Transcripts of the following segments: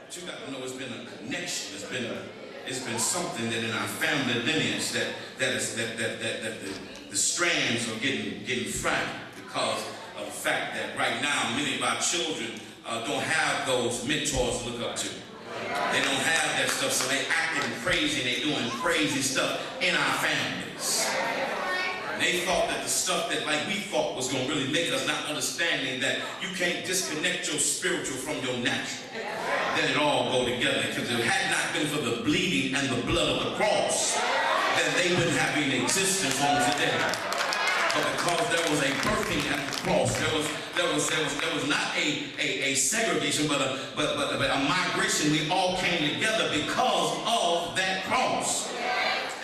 But you got to know it's been a connection. It's been something that in our family lineage that the strands are getting fragile because of the fact that right now many of our children don't have those mentors to look up to. They don't have that stuff, so they acting crazy, they doing crazy stuff in our families. And they thought that the stuff that like we thought was going to really make us, not understanding that you can't disconnect your spiritual from your natural. Then it all go together, because if it had not been for the bleeding and the blood of the cross, then they wouldn't have any existence on today. But because there was a birthing at the cross, there was not a segregation, but a migration. We all came together because of that cross.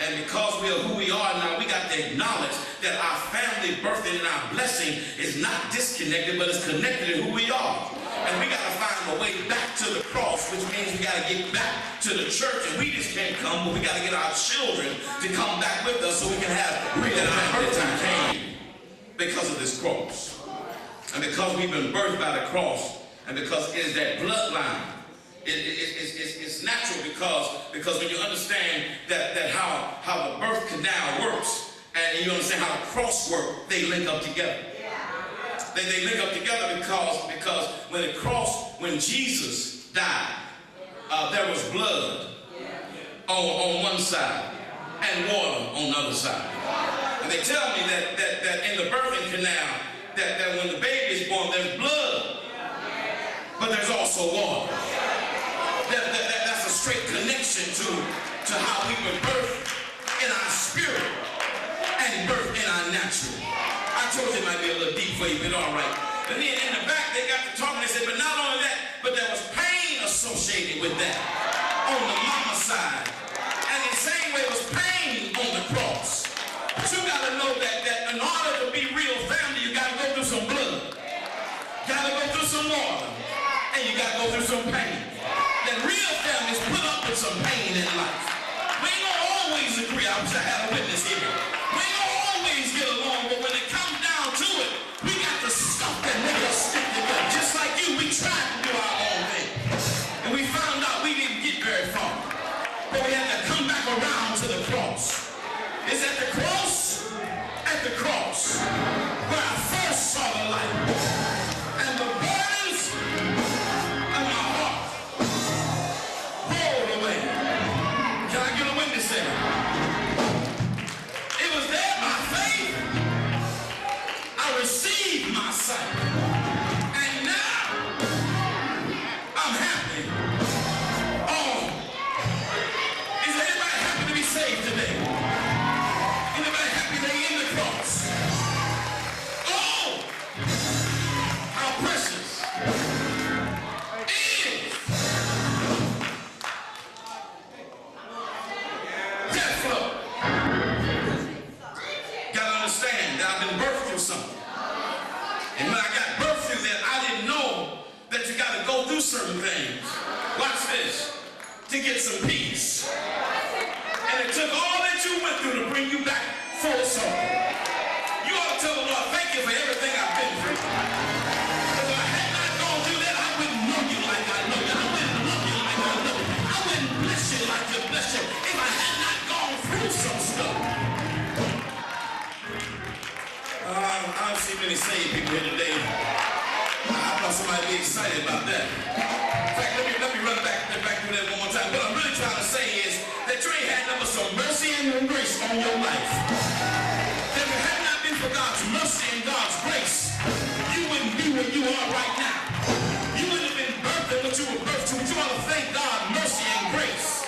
And because we are who we are now, we got to acknowledge that our family birthing and our blessing is not disconnected, but it's connected to who we are. And we got to find a way back to the cross, which means we got to get back to the church. And we just can't come, but we got to get our children to come back with us so we can have real birthing came because of this cross. And because we've been birthed by the cross, and because it is that bloodline, it's natural because when you understand that how the birth canal works, and you understand how the cross works, they link up together. They link up together because when Jesus died, there was blood on one side and water on the other side. And they tell me that in the birthing canal, that when the baby is born, there's blood, but there's also water. That's a straight connection to how we were birthed in our spirit and birthed in our natural. I told you it might be a little deep for you, but all right. But then in the back, they got to talking, they said, but not only that, but there was pain associated with that on the mama side. And in the same way, there was pain on the cross. But you got to know that in order to be real family, you got to go through some blood. You got to go through some water. And you got to go through some pain. That real families put up with some pain in life. We ain't going to always agree. I wish I had a witness here. We ain't going to always get along, but when it comes down to it, we got the stuff that make us stick together. Just like you, we tried to do our own thing. And we found out we didn't get very far. But we had to come back around to the cross. It's at the cross, where I first saw the light. And the burdens of my heart rolled away. Can I get a witness there? It was there by faith. I received my sight. And now I'm happy. Oh, is anybody happy to be saved today? Anybody happy they in the cross? Oh, how precious is death flow. Gotta understand that I've been birthed through something. And when I got birthed through that, I didn't know that you gotta go through certain things. Watch this. To get some peace. And it took all that you went through to bring you back full circle. You ought to tell the Lord, thank you for everything I've been through. Because if I had not gone through that, I wouldn't know you like I know you. I wouldn't love you like I love you. I wouldn't bless you like you bless you if I had not gone through some stuff. I don't see many saved people here today. I thought somebody would be excited about that. In fact, let me run back through that one more time. What I'm really trying to say is that you ain't had nothing but some mercy and grace on your life. If it had not been for God's mercy and God's grace, you wouldn't be where you are right now. You wouldn't have been birthed in what you were birthed to. But you ought to thank God, mercy and grace.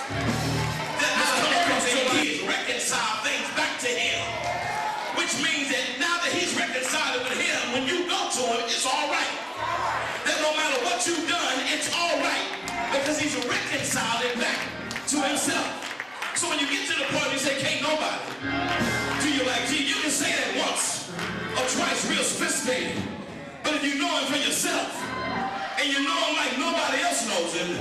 That has come across your life. He's reconciled things back to Him. Which means that now that He's reconciled with Him, when you go to Him, it's all right. That no matter what you've done, it's all right. Because He's reconciled it back to Himself. So when you get to the point you say, can't nobody do you like Jesus, you can say that once or twice real sophisticated. But if you know Him for yourself, and you know Him like nobody else knows Him,